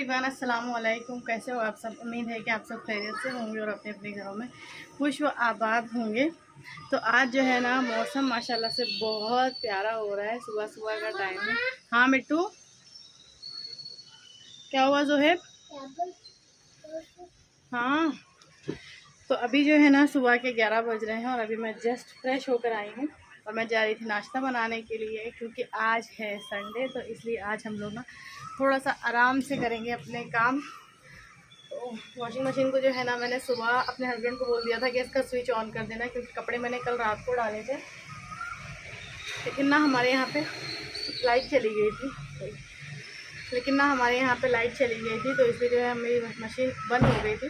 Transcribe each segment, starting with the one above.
Everyone, अस्सलाम वालेकुम। कैसे हो आप सब? उम्मीद है कि आप सब खैरियत से होंगे और अपने अपने घरों में खुश व आबाद होंगे। तो आज जो है ना मौसम माशाल्लाह से बहुत प्यारा हो रहा है। सुबह सुबह का टाइम है। हाँ मिट्टू, क्या हुआ ज़ोहेब? हाँ, तो अभी जो है ना सुबह के 11 बज रहे हैं और अभी मैं जस्ट फ्रेश होकर आई हूँ और मैं जा रही थी नाश्ता बनाने के लिए, क्योंकि आज है संडे। तो इसलिए आज हम लोग ना थोड़ा सा आराम से करेंगे अपने काम। तो वॉशिंग मशीन को जो है ना मैंने सुबह अपने हस्बैंड को बोल दिया था कि इसका स्विच ऑन कर देना, क्योंकि कपड़े मैंने कल रात को डाले थे, लेकिन ना हमारे यहाँ पे लाइट चली गई थी। तो इसलिए जो है मेरी मशीन बंद हो गई थी।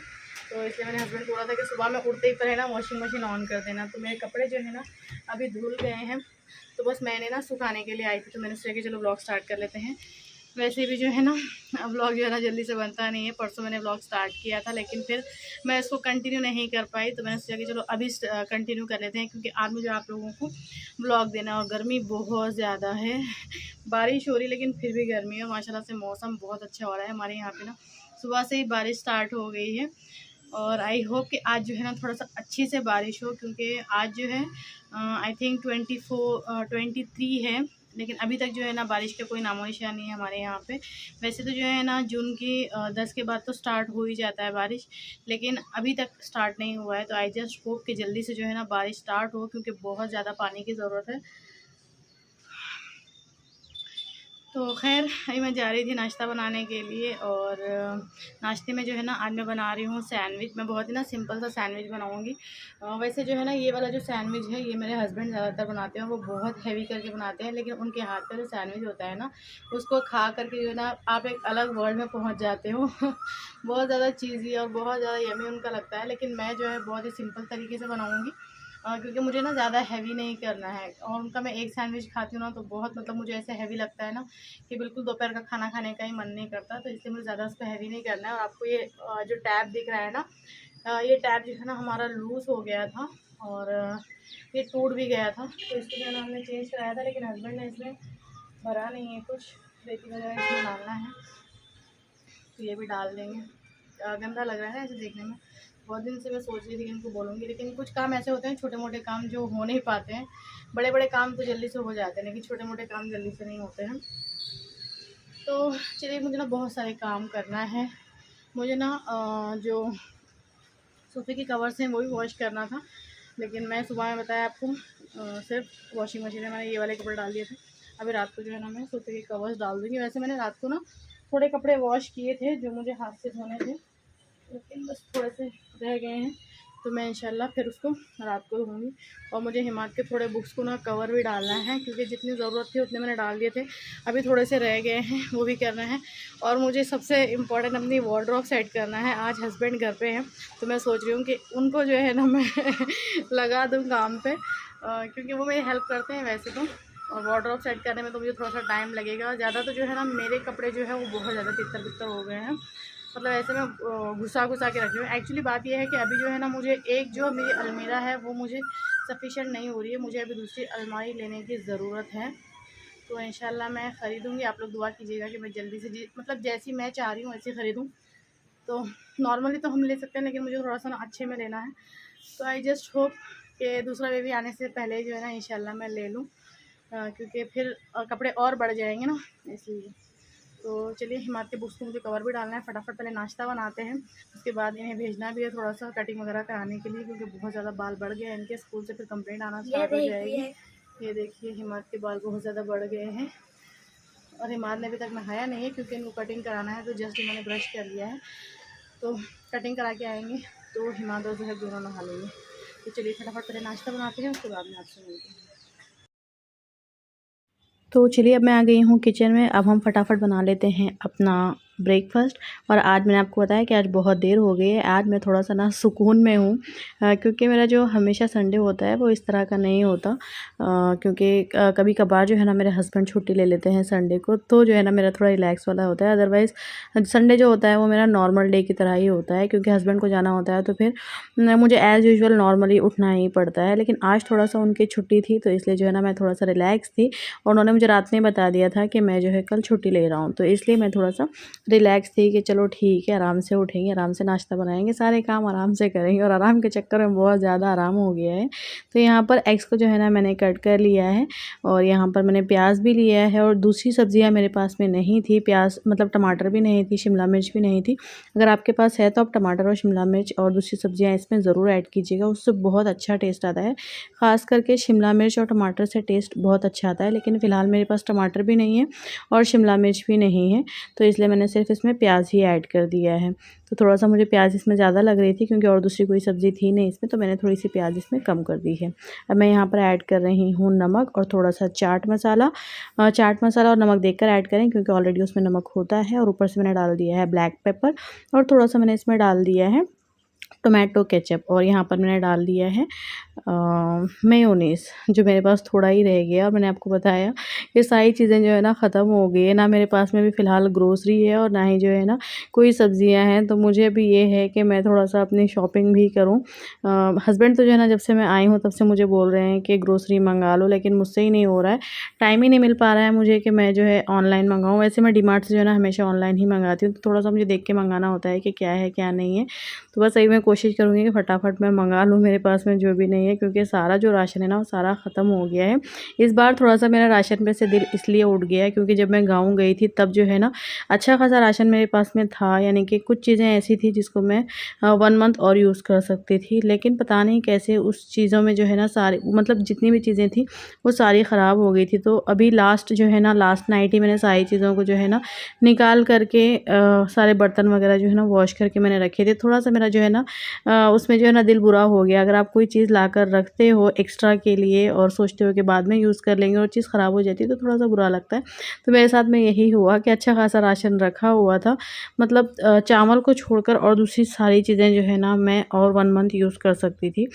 तो इसलिए मैंने हस्बैंड को बोला था कि सुबह में उठते ही पर है ना वॉशिंग मशीन ऑन कर देना। तो मेरे कपड़े जो है ना अभी धुल गए हैं, तो बस मैंने ना सुखाने के लिए आई थी। तो मैंने सोचा कि चलो ब्लॉग स्टार्ट कर लेते हैं। वैसे भी जो है ना व्लॉग जो है ना जल्दी से बनता नहीं है। परसों मैंने व्लॉग स्टार्ट किया था, लेकिन फिर मैं इसको कंटिन्यू नहीं कर पाई। तो मैंने सोचा कि चलो अभी कंटिन्यू कर लेते हैं, क्योंकि आज मुझे आप लोगों को व्लॉग देना है। और गर्मी बहुत ज़्यादा है, बारिश हो रही लेकिन फिर भी गर्मी है। माशाल्लाह से मौसम बहुत अच्छा हो रहा है हमारे यहाँ पे ना, सुबह से ही बारिश स्टार्ट हो गई है। और आई होप कि आज जो है ना थोड़ा सा अच्छी से बारिश हो, क्योंकि आज जो है आई थिंक 23 है, लेकिन अभी तक जो है ना बारिश का कोई नामो निशान नहीं है हमारे यहाँ पे। वैसे तो जो है ना जून की 10 के बाद तो स्टार्ट हो ही जाता है बारिश, लेकिन अभी तक स्टार्ट नहीं हुआ है। तो आई जस्ट होप कि जल्दी से जो है ना बारिश स्टार्ट हो, क्योंकि बहुत ज़्यादा पानी की ज़रूरत है। तो खैर अभी मैं जा रही थी नाश्ता बनाने के लिए, और नाश्ते में जो है ना आज मैं बना रही हूँ सैंडविच। मैं बहुत ही ना सिंपल सा सैंडविच बनाऊँगी। वैसे जो है ना ये वाला जो सैंडविच है ये मेरे हस्बैंड ज़्यादातर बनाते हैं। वो बहुत हैवी करके बनाते हैं, लेकिन उनके हाथ का जो सैंडविच होता है ना उसको खा करके जो है ना आप एक अलग वर्ल्ड में पहुँच जाते हो। बहुत ज़्यादा चीज़ी और बहुत ज़्यादा यमी उनका लगता है, लेकिन मैं जो है बहुत ही सिंपल तरीके से बनाऊँगी, क्योंकि मुझे ना ज़्यादा हैवी नहीं करना है। और उनका मैं एक सैंडविच खाती हूँ ना तो बहुत मतलब मुझे ऐसे हैवी लगता है ना कि बिल्कुल दोपहर का खाना खाने का ही मन नहीं करता। तो इसलिए मुझे ज़्यादा उसको हैवी नहीं करना है। और आपको ये जो टैब दिख रहा है ना, ये टैब जो है ना हमारा लूज़ हो गया था और ये टूट भी गया था। तो इसको जो है ना हमने चेंज कराया था, लेकिन हस्बैंड ने इसमें भरा नहीं है कुछ, बेकिंग वगैरह इसमें डालना है तो ये भी डाल देंगे। गंदा लग रहा है ऐसे देखने में। बहुत दिन से मैं सोच रही थी कि इनको बोलूँगी, लेकिन कुछ काम ऐसे होते हैं छोटे मोटे काम जो हो नहीं पाते हैं। बड़े बड़े काम तो जल्दी से हो जाते हैं, लेकिन छोटे मोटे काम जल्दी से नहीं होते हैं। तो चलिए, मुझे ना बहुत सारे काम करना है। मुझे ना जो सोफ़े के कवर्स हैं वो भी वॉश करना था, लेकिन मैं सुबह में बताया आपको सिर्फ वॉशिंग मशीन में मैंने ये वाले कपड़े डाल दिए थे। अभी रात को जो है ना मैं सोफ़े के कवर्स डाल दूँगी। वैसे मैंने रात को ना थोड़े कपड़े वॉश किए थे जो मुझे हाथ से धोने थे, लेकिन बस थोड़े से रह गए हैं। तो मैं इंशाल्लाह फिर उसको रात को धोऊँगी। और मुझे हिमात के थोड़े बुक्स को ना कवर भी डालना है, क्योंकि जितनी ज़रूरत थी उतने मैंने डाल दिए थे। अभी थोड़े से रह गए हैं, वो भी करना है। और मुझे सबसे इम्पॉर्टेंट अपनी वार्डरोब सेट करना है। आज हस्बैंड घर पे हैं, तो मैं सोच रही हूँ कि उनको जो है ना मैं लगा दूँ काम पे, क्योंकि वो मेरी हेल्प करते हैं वैसे तो। और वार्डरोब सेट करने में तो मुझे थोड़ा सा टाइम लगेगा। ज़्यादा तो जो है ना मेरे कपड़े जो है वो बहुत ज़्यादा तितर बितर हो गए हैं, मतलब ऐसे में घुसा के रखी हूँ। एक्चुअली बात यह है कि अभी जो है ना मुझे एक जो मेरी अलमीरा है वो मुझे सफिशेंट नहीं हो रही है। मुझे अभी दूसरी अलमारी लेने की ज़रूरत है। तो इंशाल्लाह मैं ख़रीदूँगी। आप लोग दुआ कीजिएगा कि मैं जल्दी से मतलब जैसी मैं चाह रही हूँ वैसे ख़रीदूँ। तो नॉर्मली तो हम ले सकते हैं, लेकिन मुझे थोड़ा सा ना अच्छे में लेना है। तो आई जस्ट होप कि दूसरा बेबी आने से पहले जो है ना इंशाल्लाह मैं ले लूँ, क्योंकि फिर कपड़े और बढ़ जाएंगे ना, इसलिए। तो चलिए, हिमात के बुक्स को मुझे कवर भी डालना है। फटाफट पहले नाश्ता बनाते हैं, उसके बाद इन्हें भेजना भी है थोड़ा सा कटिंग वगैरह कराने के लिए, क्योंकि बहुत ज़्यादा बाल बढ़ गए हैं इनके। स्कूल से फिर कंप्लेंट आना स्टार्ट हो जाएगी। ये देखिए, हिमात के बाल बहुत ज़्यादा बढ़ गए हैं। और हिमात ने अभी तक नहाया नहीं है, क्योंकि इनको कटिंग कराना है। तो जस्ट इन्होंने ब्रश कर लिया है, तो कटिंग करा के आएंगे तो हिमात और जो है दोनों नहा लेंगे। तो चलिए फटाफट पहले नाश्ता बनाते हैं, उसके बाद में आपसे मिलते हैं। तो चलिए, अब मैं आ गई हूँ किचन में। अब हम फटाफट बना लेते हैं अपना ब्रेकफास्ट। और आज मैंने आपको बताया कि आज बहुत देर हो गई है। आज मैं थोड़ा सा ना सुकून में हूँ, क्योंकि मेरा जो हमेशा संडे होता है वो इस तरह का नहीं होता। क्योंकि कभी कभार जो है ना मेरे हस्बैंड छुट्टी ले लेते हैं संडे को, तो जो है ना मेरा थोड़ा रिलैक्स वाला होता है। अदरवाइज़ संडे जो होता है वो मेरा नॉर्मल डे की तरह ही होता है, क्योंकि हस्बैंड को जाना होता है तो फिर मुझे एज़ यूजुअल नॉर्मली उठना ही पड़ता है। लेकिन आज थोड़ा सा उनकी छुट्टी थी, तो इसलिए जो है ना मैं थोड़ा सा रिलैक्स थी। और उन्होंने मुझे रात में बता दिया था कि मैं जो है कल छुट्टी ले रहा हूँ, तो इसलिए मैं थोड़ा सा रिलैक्स थी कि चलो ठीक है, आराम से उठेंगे, आराम से नाश्ता बनाएंगे, सारे काम आराम से करेंगे, और आराम के चक्कर में बहुत ज़्यादा आराम हो गया है। तो यहाँ पर एग्स को जो है ना मैंने कट कर लिया है, और यहाँ पर मैंने प्याज भी लिया है, और दूसरी सब्जियाँ मेरे पास में नहीं थी, प्याज मतलब टमाटर भी नहीं थी, शिमला मिर्च भी नहीं थी। अगर आपके पास है तो आप टमाटर और शिमला मिर्च और दूसरी सब्जियाँ इसमें ज़रूर ऐड कीजिएगा, उससे बहुत अच्छा टेस्ट आता है। ख़ास करके शिमला मिर्च और टमाटर से टेस्ट बहुत अच्छा आता है, लेकिन फ़िलहाल मेरे पास टमाटर भी नहीं है और शिमला मिर्च भी नहीं है, तो इसलिए मैंने सिर्फ इसमें प्याज ही ऐड कर दिया है। तो थोड़ा-सा मुझे प्याज इसमें ज़्यादा लग रही थी, क्योंकि और दूसरी कोई सब्ज़ी थी नहीं इसमें, तो मैंने थोड़ी-सी प्याज इसमें कम कर दी है। अब मैं यहाँ पर ऐड कर रही हूँ नमक और थोड़ा-सा चाट मसाला। चाट मसाला और नमक देखकर ऐड करें, क्योंकि ऑलरेडी उसमें नमक होता है, और ऊपर से मैंने डाल दिया है ब्लैक पेपर, और थोड़ा-सा मैंने इसमें डाल दिया है टोमेटो केचप, और यहाँ पर मैंने डाल दिया है मेयोनीज़, जो मेरे पास थोड़ा ही रह गया। और मैंने आपको बताया ये सारी चीज़ें जो है ना ख़त्म हो गई है, ना मेरे पास में भी फ़िलहाल ग्रोसरी है, और ना ही जो है ना कोई सब्ज़ियाँ हैं। तो मुझे अभी ये है कि मैं थोड़ा-सा अपनी शॉपिंग भी करूँ। हस्बैंड तो जो है ना जब से मैं आई हूँ तब से मुझे बोल रहे हैं कि ग्रोसरी मंगा लो, लेकिन मुझसे ही नहीं हो रहा है। टाइम ही नहीं मिल पा रहा है मुझे कि मैं जो है ऑनलाइन मंगाऊँ। वैसे मैं डीमार्ट से जो है ना हमेशा ऑनलाइन ही मंगाती हूँ, तो थोड़ा-सा मुझे देख के मंगाना होता है कि क्या है, क्या नहीं है। तो बस यही मैं कोशिश करूँगी कि फटाफट मैं मंगा लूँ मेरे पास में जो भी नहीं है, क्योंकि सारा जो राशन है ना वो सारा ख़त्म हो गया है। इस बार थोड़ा-सा मेरा राशन पे से दिल इसलिए उठ गया है, क्योंकि जब मैं गाँव गई थी तब जो है ना अच्छा खासा राशन मेरे पास में था, यानी कि कुछ चीज़ें ऐसी थी जिसको मैं 1 मंथ और यूज़ कर सकती थी। लेकिन पता नहीं कैसे उस चीज़ों में जो है ना सारी मतलब जितनी भी चीज़ें थी वो सारी ख़राब हो गई थी। तो अभी लास्ट जो है ना लास्ट नाइट ही मैंने सारी चीज़ों को जो है ना निकाल करके सारे बर्तन वगैरह जो है ना वॉश करके मैंने रखे थे। थोड़ा-सा मेरा जो है ना उसमें जो है ना दिल बुरा हो गया। अगर आप कोई चीज़ लाकर रखते हो एक्स्ट्रा के लिए और सोचते हो कि बाद में यूज़ कर लेंगे और चीज़ ख़राब हो जाती है, तो थोड़ा-सा बुरा लगता है। तो मेरे साथ में यही हुआ कि अच्छा खासा राशन रखा हुआ था, मतलब चावल को छोड़कर और दूसरी सारी चीज़ें जो है ना मैं और 1 मंथ यूज़ कर सकती थी।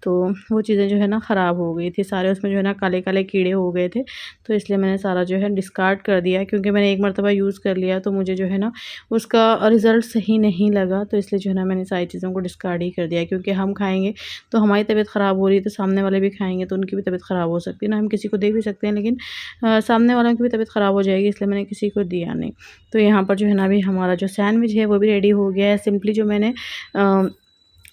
तो वो चीज़ें जो है ना ख़राब हो गई थी, सारे उसमें जो है ना काले-काले कीड़े हो गए थे। तो इसलिए मैंने सारा जो है डिस्कार्ड कर दिया, क्योंकि मैंने एक मर्तबा यूज़ कर लिया तो मुझे जो है ना उसका रिज़ल्ट सही नहीं लगा। तो इसलिए जो है ना मैंने सारी चीज़ों को डिस्कार्ड ही कर दिया, क्योंकि हम खाएँगे तो हमारी तबीयत ख़राब हो रही है, तो सामने वाले भी खाएँगे तो उनकी भी तबीयत ख़राब हो सकती है ना। हम किसी को दे भी सकते हैं, लेकिन सामने वालों की भी तबीयत ख़राब हो जाएगी, इसलिए मैंने किसी को दिया नहीं। तो यहाँ पर जो है ना अभी हमारा जो सैंडविच है वो भी रेडी हो गया है। सिंपली जो मैंने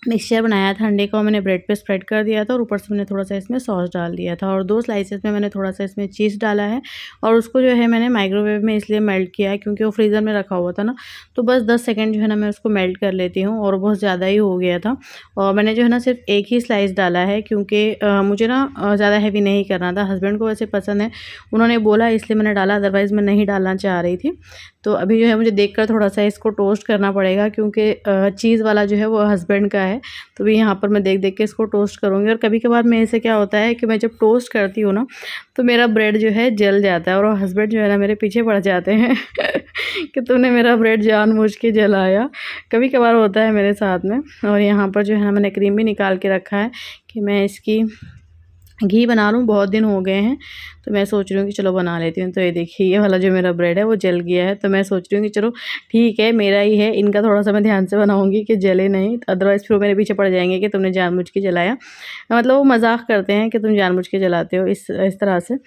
मिक्सचर बनाया था अंडे का, मैंने ब्रेड पे स्प्रेड कर दिया था, और ऊपर से मैंने थोड़ा-सा इसमें सॉस डाल दिया था, और 2 स्लाइसेस में मैंने थोड़ा-सा इसमें चीज़ डाला है, और उसको जो है मैंने माइक्रोवेव में इसलिए मेल्ट किया है क्योंकि वो फ्रीज़र में रखा हुआ था ना, तो बस 10 सेकंड जो है ना मैं उसको मेल्ट कर लेती हूँ, और बहुत ज़्यादा ही हो गया था। और मैंने जो है ना सिर्फ एक ही स्लाइस डाला है, क्योंकि मुझे ना ज़्यादा हेवी नहीं करना था। हस्बैंड को वैसे पसंद है, उन्होंने बोला इसलिए मैंने डाला, अदरवाइज़ मैं नहीं डालना चाह रही थी। तो अभी जो है मुझे देखकर थोड़ा-सा इसको टोस्ट करना पड़ेगा, क्योंकि चीज़ वाला जो है वो हस्बैंड का है। तो भी यहाँ पर मैं देख-देख के इसको टोस्ट करूँगी, और कभी-कभार मेरे से क्या होता है कि मैं जब टोस्ट करती हूँ ना, तो मेरा ब्रेड जो है जल जाता है, और हस्बैंड जो है ना मेरे पीछे पड़ जाते हैं कि तूने मेरा ब्रेड जानबूझ के जलाया। कभी-कभार होता है मेरे साथ में। और यहाँ पर जो है ना मैंने क्रीम भी निकाल के रखा है कि मैं इसकी घी बना लूँ, बहुत दिन हो गए हैं, तो मैं सोच रही हूँ कि चलो बना लेती हूँ। तो ये देखिए ये वाला जो मेरा ब्रेड है वो जल गया है, तो मैं सोच रही हूँ कि चलो ठीक है मेरा ही है, इनका थोड़ा-सा मैं ध्यान से बनाऊँगी कि जले नहीं, अदरवाइज़ फिर वो मेरे पीछे पड़ जाएँगे कि तुमने जानबूझ के जलाया। मतलब वो मज़ाक करते हैं कि तुम जानबूझ के जलाते हो, इस तरह से।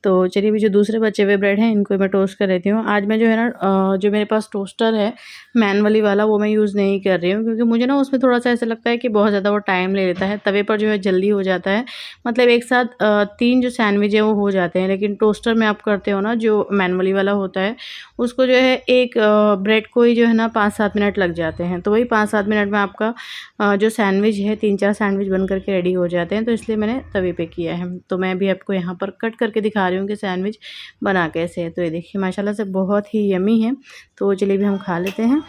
तो चलिए अभी जो दूसरे बचे हुए ब्रेड हैं इनको मैं टोस्ट कर लेती हूँ। आज मैं जो है ना जो मेरे पास टोस्टर है मैनुअली वाला, वो मैं यूज़ नहीं कर रही हूँ, क्योंकि मुझे ना उसमें थोड़ा-सा ऐसा लगता है कि बहुत ज़्यादा वो टाइम ले लेता है। तवे पर जो है जल्दी हो जाता है, मतलब एक साथ 3 जो सैंडविच है वो हो जाते हैं, लेकिन टोस्टर में आप करते हो ना जो मैनुअली वाला होता है, उसको जो है एक ब्रेड को ही जो है ना 5-7 मिनट लग जाते हैं। तो वही 5-7 मिनट में आपका जो सैंडविच है 3-4 सैंडविच बन कर के रेडी हो जाते हैं, तो इसलिए मैंने तवे पे किया है। तो मैं अभी आपको यहाँ पर कट करके दिखा रही हूँ कि सैंडविच बना कैसे है। तो ये देखिए माशाल्लाह से बहुत ही यम्मी है। तो चलिए अभी हम खा लेते हैं।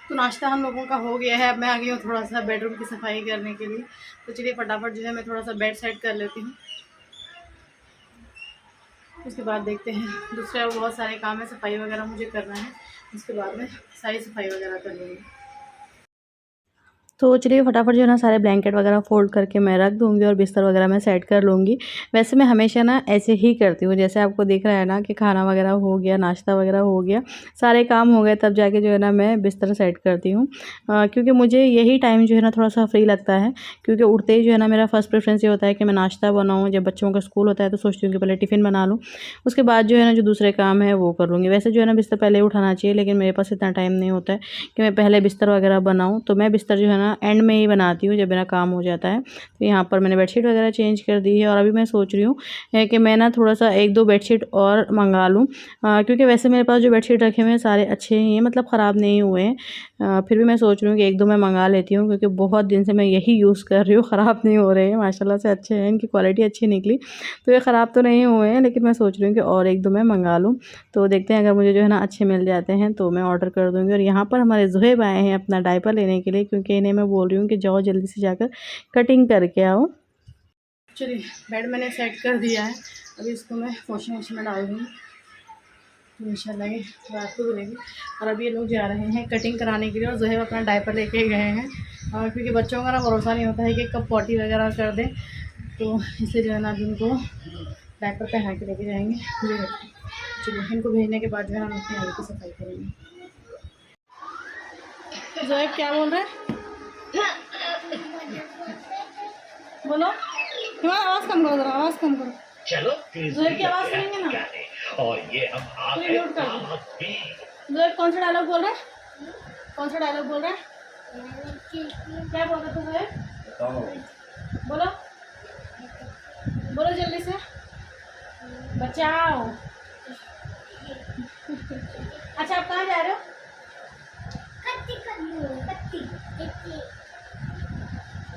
तो नाश्ता हम लोगों का हो गया है। अब मैं आ गई हूँ थोड़ा-सा बेडरूम की सफाई करने के लिए। तो चलिए फटाफट जो है मैं थोड़ा-सा बेड सेट कर लेती हूँ। उसके बाद देखते हैं, दूसरे और बहुत सारे काम है, सफाई वगैरह मुझे करना है, उसके बाद में सारी सफाई वगैरह कर लूँगी। तो चलिए फटाफट जो है ना सारे ब्लैंकेट वगैरह फ़ोल्ड करके मैं रख दूँगी और बिस्तर वगैरह मैं सेट कर लूँगी। वैसे मैं हमेशा ना ऐसे ही करती हूँ, जैसे आपको दिख रहा है ना कि खाना वगैरह हो गया, नाश्ता वगैरह हो गया, सारे काम हो गए तब जाके जो है ना मैं बिस्तर सेट करती हूँ। क्योंकि मुझे यही टाइम जो है ना थोड़ा-सा फ्री लगता है, क्योंकि उठते ही जो है ना मेरा फर्स्ट प्रेफ़रेंस ये होता है कि मैं नाश्ता बनाऊँ। जब बच्चों का स्कूल होता है तो सोचती हूँ कि पहले टिफ़िन बना लूँ, उसके बाद जो है ना जो दूसरे काम है वो कर लूँगी। वैसे जो है ना बिस्तर पहले ही उठाना चाहिए, लेकिन मेरे पास इतना टाइम नहीं होता है कि मैं पहले बिस्तर वगैरह बनाऊँ, तो मैं बिस्तर जो है ना एंड में ही बनाती हूँ जब मेरा काम हो जाता है। तो यहाँ पर मैंने बेडशीट वगैरह चेंज कर दी है और अभी मैं सोच रही हूँ कि मैं ना थोड़ा-सा 1-2 बेडशीट और मँगा लूँ, क्योंकि वैसे मेरे पास जो बेडशीट रखे हुए हैं सारे अच्छे ही हैं, मतलब ख़राब नहीं हुए हैं। फिर भी मैं सोच रही हूँ कि 1-2 मैं मँगा लेती हूँ, क्योंकि बहुत दिन से मैं यही यूज़ कर रही हूँ, ख़राब नहीं हो रहे हैं, माशाल्लाह से अच्छे हैं, इनकी क्वालिटी अच्छी निकली। तो ये ख़राब तो नहीं हुए हैं, लेकिन मैं सोच रही हूँ कि और 1-2 मैं मँगा लूँ। तो देखते हैं, अगर मुझे जो है ना अच्छे मिल जाते हैं तो मैं ऑर्डर कर दूँगी। और यहाँ पर हमारे ज़ुहैब आए हैं अपना डायपर लेने के लिए, क्योंकि इन्हें मैं बोल रही हूँ कि जाओ जल्दी से जाकर कटिंग करके आओ। चलिए बेड मैंने सेट कर दिया है, अभी इसको मैं वॉशिंग मशीन में डाल दूँगी, तो इंशाल्लाह ये रात को धुलेगी। और अभी ये लोग जा रहे हैं कटिंग कराने के लिए और ज़ुहैब अपना डायपर लेके गए हैं, क्योंकि बच्चों का ना भरोसा नहीं होता है कि कब पॉटी वगैरह कर दें, तो इसलिए जो है ना अभी इनको डायपर पहना के लेके जाएंगे। चलिए इनको भेजने के बाद जो है हम अपने आगे की सफाई करेंगे। ज़ुहैब क्या बोल रहे हैं? बोलो, तुम्हारा आवाज़ कम करो, जरा आवाज़ कम करो। चलो ज़ुहैब की आवाज़ सुनेंगे ना। और ये अब आप म्यूट कर दो। ज़ुहैब कौन सा डायलॉग बोल रहे हैं? कौन सा डायलॉग बोल रहे हैं? क्या बोल रहे थे ज़ुहैब? बोलो बोलो जल्दी से, बचाओ। अच्छा आप कहाँ जा रहे हो?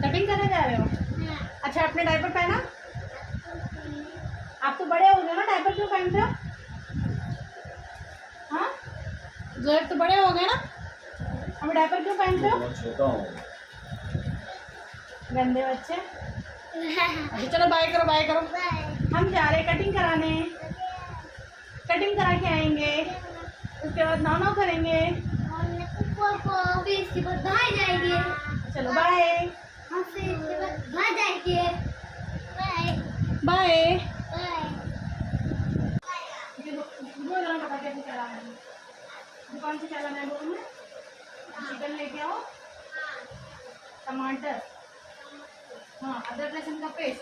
कटिंग करने जा रहे हो? अच्छा आपने डायपर पहना? आप तो बड़े हो गए ना, डायपर क्यों पहनते हो? हाँ ज़ुहैब तो बड़े हो गए ना, अब डायपर क्यों पहनते हो? गंदे बच्चे। अच्छा चलो बाय करो, बाय करो। हम जा रहे कटिंग कराने, कटिंग करा के आएंगे, उसके बाद नाना करेंगे, इसके बाद बाहर जाएंगे। चलो बाय। बाहर जाएंगे, बाय बाय। दुकान से क्या लाना है बोलो? चिकन लेके आओ, टमाटर, हाँ अदरक लहसुन का पेस्ट।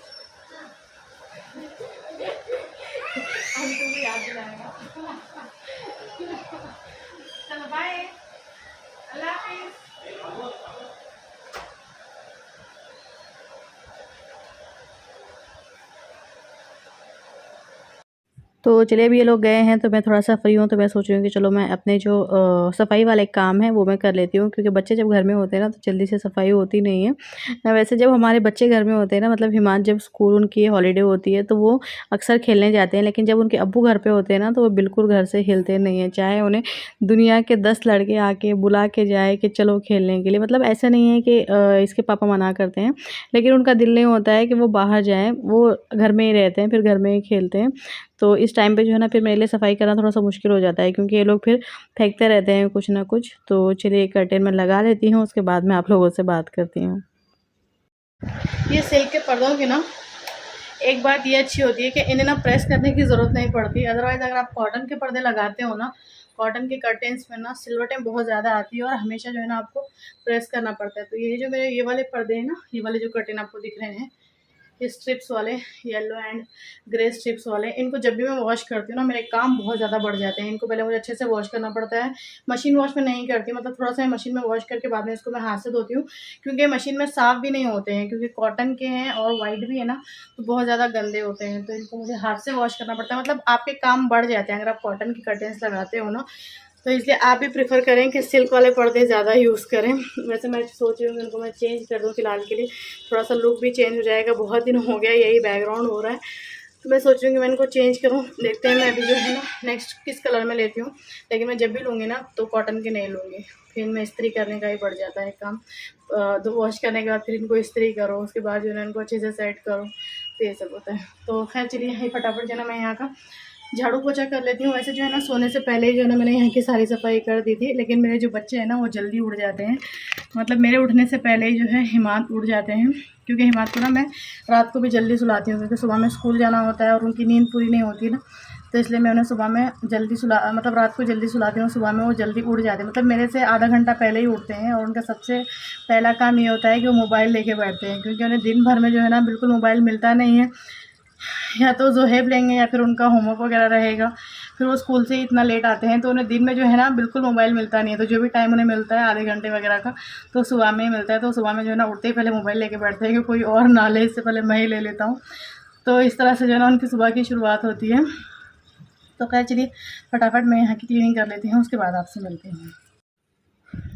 अभी तुमको याद दिलाएगा। चलो बाय, अल्लाह हाफिज़। तो चलिए अभी ये लोग गए हैं तो मैं थोड़ा-सा फ्री हूँ, तो मैं सोच रही हूँ कि चलो मैं अपने जो सफाई वाले काम है वो मैं कर लेती हूँ, क्योंकि बच्चे जब घर में होते हैं ना तो जल्दी से सफाई होती नहीं है। वैसे जब हमारे बच्चे घर में होते हैं ना, मतलब हिमांश जब स्कूल उनकी हॉलिडे होती है तो वो अक्सर खेलने जाते हैं, लेकिन जब उनके अब्बू घर पे होते हैं ना तो वो बिल्कुल घर से हिलते नहीं हैं। चाहे उन्हें दुनिया के 10 लड़के आके बुला के जाए कि चलो खेलने के लिए, मतलब ऐसा नहीं है कि इसके पापा मना करते हैं, लेकिन उनका दिल नहीं होता है कि वो बाहर जाएँ, वो घर में ही रहते हैं, फिर घर में ही खेलते हैं। तो इस टाइम पे जो है ना फिर मेरे लिए सफाई करना थोड़ा-सा मुश्किल हो जाता है, क्योंकि ये लोग फिर फेंकते रहते हैं कुछ ना कुछ। तो चलिए कर्टेन मैं लगा लेती हूँ, उसके बाद मैं आप लोगों से बात करती हूँ। ये सिल्क के पर्दों की ना एक बात ये अच्छी होती है कि इन्हें ना प्रेस करने की ज़रूरत नहीं पड़ती। अदरवाइज़ अगर आप कॉटन के पर्दे लगाते हो ना, कॉटन के कर्टेन्स में ना सिलवटें बहुत ज़्यादा आती है और हमेशा जो है ना आपको प्रेस करना पड़ता है। तो ये जो मेरे ये वाले पर्दे हैं ना, ये वाले जो कर्टेन आपको दिख रहे हैं, ये स्ट्रिप्स वाले, येलो एंड ग्रे स्ट्रिप्स वाले, इनको जब भी मैं वॉश करती हूँ ना मेरे काम बहुत ज़्यादा बढ़ जाते हैं। इनको पहले मुझे अच्छे से वॉश करना पड़ता है, मशीन वॉश में नहीं करती, मतलब थोड़ा-सा मैं मशीन में वॉश करके बाद में इसको मैं हाथ से धोती हूँ, क्योंकि मशीन में साफ़ भी नहीं होते हैं, क्योंकि कॉटन के हैं और वाइट भी है ना, तो बहुत ज़्यादा गंदे होते हैं। तो इनको मुझे हाथ से वॉश करना पड़ता है, मतलब आपके काम बढ़ जाते हैं अगर आप कॉटन की कर्टेन्स लगाते हो ना। तो इसलिए आप भी प्रेफर करें कि सिल्क वाले पर्दे ज़्यादा यूज़ करें। वैसे मैं सोच रही हूँ कि उनको मैं चेंज कर दूँ फ़िलहाल के लिए, थोड़ा-सा लुक भी चेंज हो जाएगा। बहुत दिन हो गया यही बैकग्राउंड हो रहा है, तो मैं सोच रही हूँ कि मैं इनको चेंज करूँ। देखते हैं मैं अभी जो है ना नेक्स्ट किस कलर में लेती हूँ, लेकिन मैं जब भी लूँगी ना तो कॉटन के नहीं लूँगी, फिर मैं इस्त्री करने का ही बढ़ जाता है काम। तो वॉश करने के बाद फिर इनको इस्त्री करो, उसके बाद जो है ना इनको अच्छे से सेट करो, तो ये सब होता है। तो खैर चलिए फटाफट जो है ना मैं यहाँ का झाड़ू पोछा कर लेती हूँ। वैसे जो है ना सोने से पहले ही जो है ना मैंने यहाँ की सारी सफाई कर दी थी, लेकिन मेरे जो बच्चे हैं ना वो जल्दी उड़ जाते हैं, मतलब मेरे उठने से पहले ही जो है हिमांत उठ जाते हैं, क्योंकि हिमांत को ना मैं रात को भी जल्दी सुलाती हूँ, क्योंकि सुबह में स्कूल जाना होता है और उनकी नींद पूरी नहीं होती ना, तो इसलिए मैं उन्हें सुबह में जल्दी मतलब रात को जल्दी सुलाती हूँ, सुबह में वो जल्दी उठ जाते हैं, मतलब मेरे से आधा घंटा पहले ही उठते हैं। और उनका सबसे पहला काम ये होता है कि वो मोबाइल लेके बैठते हैं, क्योंकि उन्हें दिन भर में जो है ना बिल्कुल मोबाइल मिलता नहीं है, या तो ज़ोहेब लेंगे या फिर उनका होमवर्क वगैरह रहेगा। फिर वो स्कूल से ही इतना लेट आते हैं, तो उन्हें दिन में जो है ना बिल्कुल मोबाइल मिलता नहीं है। तो जो भी टाइम उन्हें मिलता है आधे घंटे वगैरह का, तो सुबह में ही मिलता है। तो सुबह में जो है ना उठते ही पहले मोबाइल लेके बैठते हैं कि कोई और ना ले, इससे पहले मैं ही ले लेता हूँ। तो इस तरह से जो है ना उनकी सुबह की शुरुआत होती है। तो खैर चलिए फटाफट मैं यहाँ की क्लीनिंग कर लेती हूँ, उसके बाद आपसे मिलती हूँ।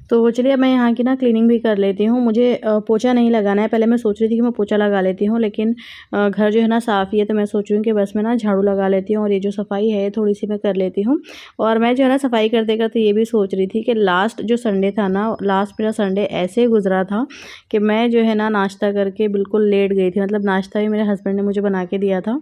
तो चलिए मैं यहाँ की ना क्लीनिंग भी कर लेती हूँ। मुझे पोछा नहीं लगाना है, पहले मैं सोच रही थी कि मैं पोछा लगा लेती हूँ, लेकिन घर जो है ना साफ़ ही है, तो मैं सोच रही हूँ कि बस मैं ना झाड़ू लगा लेती हूँ और ये जो सफाई है थोड़ी सी मैं कर लेती हूँ। और मैं जो है ना सफाई करते करते ये भी सोच रही थी कि लास्ट जो संडे था ना, लास्ट मेरा संडे ऐसे गुजरा था कि मैं जो है ना नाश्ता करके बिल्कुल लेट गई थी। मतलब नाश्ता भी मेरे हस्बैंड ने मुझे बना के दिया था।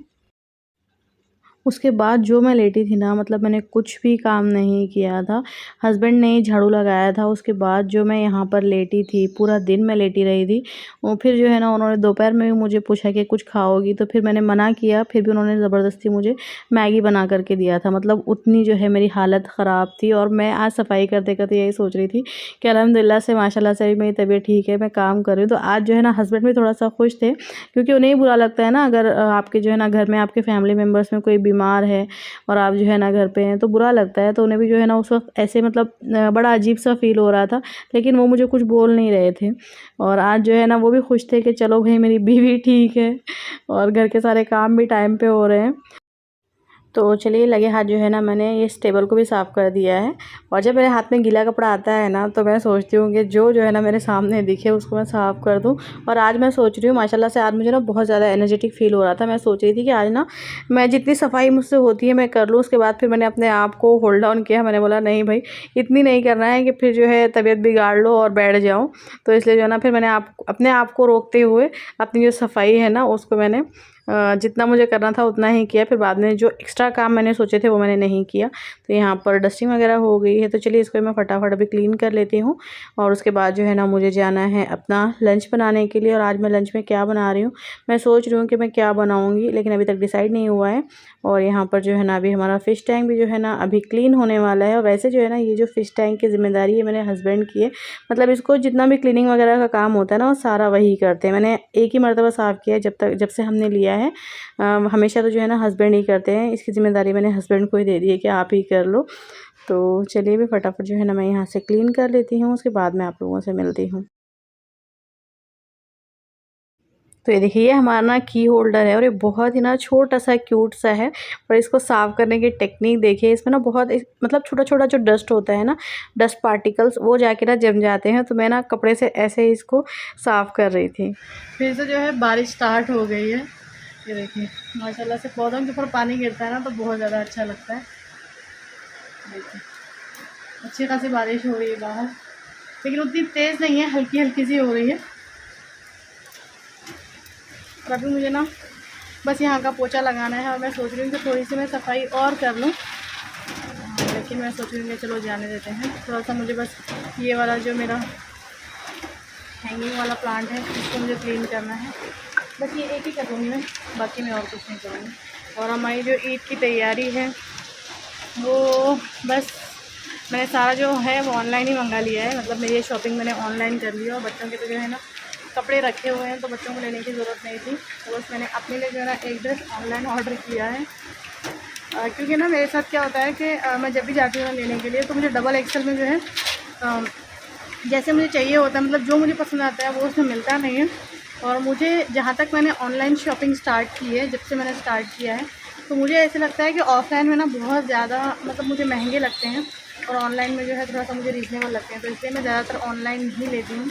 उसके बाद जो मैं लेटी थी ना, मतलब मैंने कुछ भी काम नहीं किया था, हस्बैंड ने ही झाड़ू लगाया था। उसके बाद जो मैं यहाँ पर लेटी थी, पूरा दिन मैं लेटी रही थी। और फिर जो है ना उन्होंने दोपहर में भी मुझे पूछा कि कुछ खाओगी, तो फिर मैंने मना किया, फिर भी उन्होंने ज़बरदस्ती मुझे मैगी बना करके दिया था। मतलब उतनी जो है मेरी हालत ख़राब थी। और मैं आज सफाई करते करते यही सोच रही थी कि अल्हम्दुलिल्लाह से माशाल्लाह से अभी मेरी तबीयत ठीक है, मैं काम कर रही हूँ। तो आज जो है ना हस्बैंड भी थोड़ा सा खुश थे, क्योंकि उन्हें ही बुरा लगता है ना अगर आपके जो है ना घर में आपके फैमिली मेम्बर्स में कोई बीमार है और आप जो है ना घर पे हैं, तो बुरा लगता है। तो उन्हें भी जो है ना उस वक्त ऐसे मतलब बड़ा अजीब सा फील हो रहा था, लेकिन वो मुझे कुछ बोल नहीं रहे थे। और आज जो है ना वो भी खुश थे कि चलो भाई मेरी बीवी ठीक है और घर के सारे काम भी टाइम पे हो रहे हैं। तो चलिए लगे हाथ जो है ना मैंने ये इस टेबल को भी साफ़ कर दिया है। और जब मेरे हाथ में गीला कपड़ा आता है ना, तो मैं सोचती हूँ कि जो है ना मेरे सामने दिखे उसको मैं साफ़ कर दूँ। और आज मैं सोच रही हूँ माशाल्लाह से आज मुझे ना बहुत ज़्यादा एनर्जेटिक फ़ील हो रहा था। मैं सोच रही थी कि आज ना मैं जितनी सफाई मुझसे होती है मैं कर लूँ। उसके बाद फिर मैंने अपने आप को होल्ड डाउन किया, मैंने बोला नहीं भाई इतनी नहीं करना है कि फिर जो है तबीयत बिगाड़ लो और बैठ जाओ। तो इसलिए जो है ना फिर मैंने अपने आप को रोकते हुए अपनी जो सफाई है ना उसको मैंने जितना मुझे करना था उतना ही किया। फिर बाद में जो एक्स्ट्रा काम मैंने सोचे थे वो मैंने नहीं किया। तो यहाँ पर डस्टिंग वगैरह हो गई है, तो चलिए इसको मैं फटाफट अभी क्लीन कर लेती हूँ। और उसके बाद जो है ना मुझे जाना है अपना लंच बनाने के लिए। और आज मैं लंच में क्या बना रही हूँ, मैं सोच रही हूँ कि मैं क्या बनाऊँगी, लेकिन अभी तक डिसाइड नहीं हुआ है। और यहाँ पर जो है ना अभी हमारा फ़िश टैंक भी जो है ना अभी क्लीन होने वाला है। और वैसे जो है ना ये जो फ़िश टैंक की ज़िम्मेदारी है मेरे हस्बैंड की है। मतलब इसको जितना भी क्लीनिंग वगैरह का काम होता है ना वो सारा वही करते हैं। मैंने एक ही मरतबा साफ़ किया है जब से हमने लिया है। हमेशा तो जो है ना हस्बैंड ही करते हैं। इसकी ज़िम्मेदारी मैंने हस्बैंड को ही दे दी है कि आप ही कर लो। तो चलिए भी फटाफट जो है ना मैं यहाँ से क्लीन कर लेती हूँ, उसके बाद मैं आप लोगों से मिलती हूँ। तो ये देखिए ये हमारा ना की होल्डर है और ये बहुत ही ना छोटा सा क्यूट सा है। और इसको साफ़ करने की टेक्निक देखिए, इसमें ना बहुत मतलब छोटा छोटा जो डस्ट होता है ना, डस्ट पार्टिकल्स वो जाके ना जम जाते हैं। तो मैं ना कपड़े से ऐसे ही इसको साफ़ कर रही थी। फिर से जो है बारिश स्टार्ट हो गई है। ये देखिए माशाल्लाह से पौधों के ऊपर पानी गिरता है ना तो बहुत ज़्यादा अच्छा लगता है। देखिए अच्छी खासी बारिश हो रही है बाहर, लेकिन उतनी तेज़ नहीं है, हल्की हल्की सी हो रही है। और अभी मुझे ना बस यहाँ का पोछा लगाना है और मैं सोच रही हूँ कि थोड़ी सी मैं सफाई और कर लूँ, लेकिन मैं सोच रही हूँ कि चलो जाने देते हैं। थोड़ा सा मुझे बस ये वाला जो मेरा हैंगिंग वाला प्लांट है इसको मुझे क्लीन करना है। बस ये एक ही करूँगी मैं, बाकी मैं और कुछ नहीं करूँगी। और हमारी जो ईद की तैयारी है वो बस मैंने सारा जो है वो ऑनलाइन ही मंगा लिया है। मतलब मेरी शॉपिंग मैंने ऑनलाइन कर ली है। और बच्चों के तो जो है ना कपड़े रखे हुए हैं, तो बच्चों को लेने की ज़रूरत नहीं थी। तो बस मैंने अपने लिए जो है ना एक ड्रेस ऑनलाइन ऑर्डर किया है। क्योंकि ना मेरे साथ क्या होता है कि मैं जब भी जाती हूँ ना लेने के लिए, तो मुझे डबल एक्सल में जो है जैसे मुझे चाहिए होता है, मतलब जो मुझे पसंद आता है वो उसमें मिलता नहीं है। और मुझे जहाँ तक मैंने ऑनलाइन शॉपिंग स्टार्ट की है, जब से मैंने स्टार्ट किया है, तो मुझे ऐसे लगता है कि ऑफ़लाइन में ना बहुत ज़्यादा मतलब मुझे महंगे लगते हैं और ऑनलाइन में जो है थोड़ा सा मुझे रीज़नेबल लगते हैं। तो इसलिए मैं ज़्यादातर ऑनलाइन ही लेती हूँ।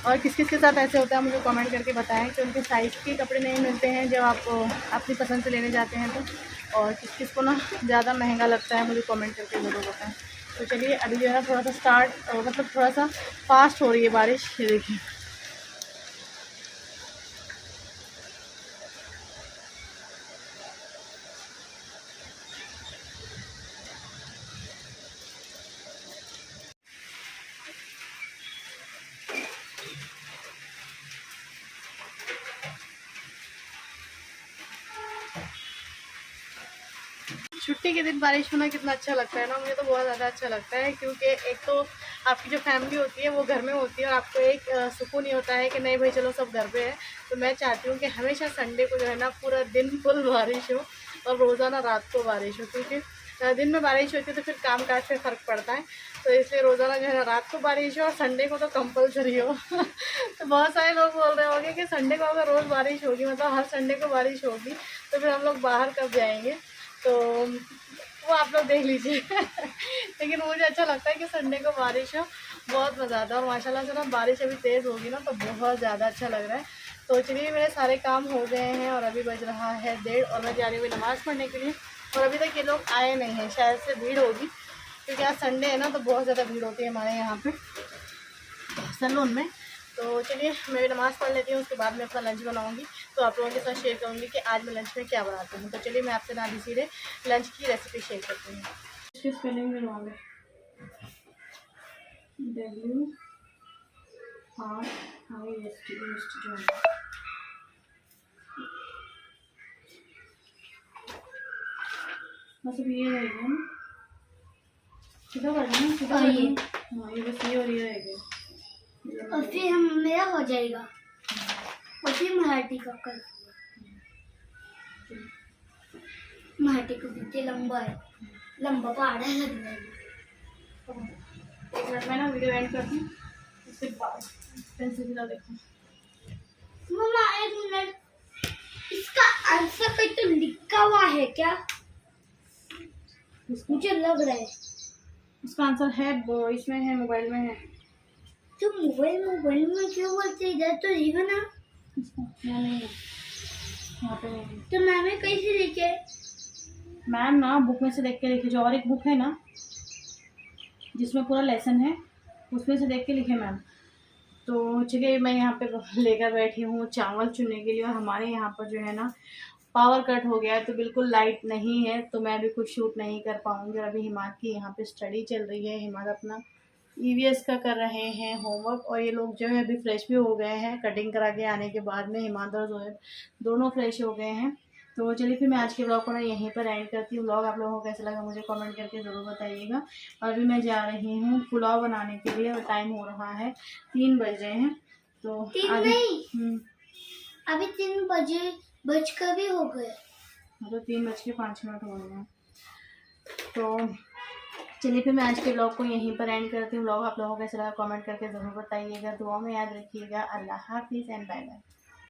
और किस किस के साथ ऐसे होता है मुझे कमेंट करके बताएं कि उनके साइज़ के कपड़े नहीं मिलते हैं जब आप अपनी पसंद से लेने जाते हैं तो। और किस किस को ना ज़्यादा महंगा लगता है, मुझे कमेंट करके ज़रूर बताएं। तो चलिए अभी जो है ना थोड़ा सा मतलब थोड़ा सा फास्ट हो रही है बारिश, ये देखिए। छुट्टी के दिन बारिश होना कितना अच्छा लगता है ना, मुझे तो बहुत ज़्यादा अच्छा लगता है, क्योंकि एक तो आपकी जो फैमिली होती है वो घर में होती है और आपको एक सुकून ही होता है कि नहीं भाई चलो सब घर पे है। तो मैं चाहती हूँ कि हमेशा संडे को जो है ना पूरा दिन फुल बारिश हो और रोज़ाना रात को बारिश हो, क्योंकि दिन में बारिश होती है तो फिर काम काज पे फ़र्क पड़ता है। तो इसलिए रोज़ाना जो है ना रात को बारिश हो और संडे को तो कंपलसरी हो। तो बहुत सारे लोग बोल रहे होंगे कि संडे को अगर रोज़ बारिश होगी, मतलब हर संडे को बारिश होगी, तो फिर हम लोग बाहर कब जाएंगे। तो वो आप लोग देख लीजिए। लेकिन मुझे अच्छा लगता है कि संडे को बारिश हो, बहुत मज़ा आता है। और माशाल्लाह से ना बारिश अभी तेज़ होगी ना तो बहुत ज़्यादा अच्छा लग रहा है। तो चलिए मेरे सारे काम हो गए हैं और अभी बज रहा है 1:30 और मैं जा रही हूँ नमाज़ पढ़ने के लिए। और अभी तक ये लोग आए नहीं हैं, शायद से भीड़ होगी, क्योंकि आज संडे है ना तो बहुत ज़्यादा भीड़ होती है हमारे यहाँ पे सैलून में। तो चलिए मैं भी नमाज़ पढ़ लेती हूँ, उसके बाद मैं अपना लंच बनाऊँगी। तो आप लोगों के साथ शेयर करूँगी कि आज मैं लंच में क्या बनाती हूँ। तो चलिए मैं आपसे ना सीधे लंच की रेसिपी शेयर करती हूँ। इसकी स्पेलिंग में लूँगी WRIST बस अब ये रहेगा ना, सीधा कर देना, सीधा कर देना। हाँ ये बस ये और ये रहेगा और फिर हम मेरा हो जाएगा और फिर मराठी का कर। मराठी को कितने लंबा है, लंबा पहाड़ है लग रहा है। 1 मिनट में ना वीडियो एंड करती हूँ, उसके बाद पेंसिल दिला देखो। मम्मा 1 मिनट, इसका आंसर कहीं तो लिखा हुआ है क्या? मुझे लग रहा है उसका आंसर है इसमें है, मोबाइल में है। तो मोबाइल में क्यों बोलते, इधर तो लिखा ना। यहाँ नहीं है, यहाँ पे नहीं है। तो मैंने कैसे लिखे? मैम ना बुक में से देख के लिखे, जो और एक बुक है ना जिसमें पूरा लेसन है उसमें से देख के लिखे मैम। तो चलिए मैं यहाँ पे लेकर बैठी हूँ चावल चुनने के लिए, और हमारे यहाँ पर जो है ना पावर कट हो गया है तो बिल्कुल लाइट नहीं है, तो मैं भी कुछ शूट नहीं कर पाऊँगी। और अभी हिमाद की यहाँ पे स्टडी चल रही है, हिमाद अपना ईवीएस का कर रहे हैं होमवर्क। और ये लोग जो है अभी फ्रेश भी हो गए हैं, कटिंग करा के आने के बाद में हिमाद और जोएब दोनों फ्रेश हो गए हैं। तो चलिए फिर मैं आज के ब्लॉग को ना यहीं पर एंड करती हूँ। ब्लॉग आप लोगों को कैसा लगा मुझे कमेंट करके ज़रूर बताइएगा। और अभी मैं जा रही हूँ पुलाव बनाने के लिए, और टाइम हो रहा है 3 बज रहे हैं। तो 3 नहीं, अभी 3 बजकर भी हो गए, मतलब 3:05 हो गए हैं। तो चलिए फिर मैं आज के ब्लॉग को यहीं पर एंड करती हूँ। ब्लॉग आप लोगों को कैसा लगा कमेंट करके ज़रूर बताइएगा, दुआ में याद रखिएगा। अल्लाह हाफिज़ एंड बाय बाय।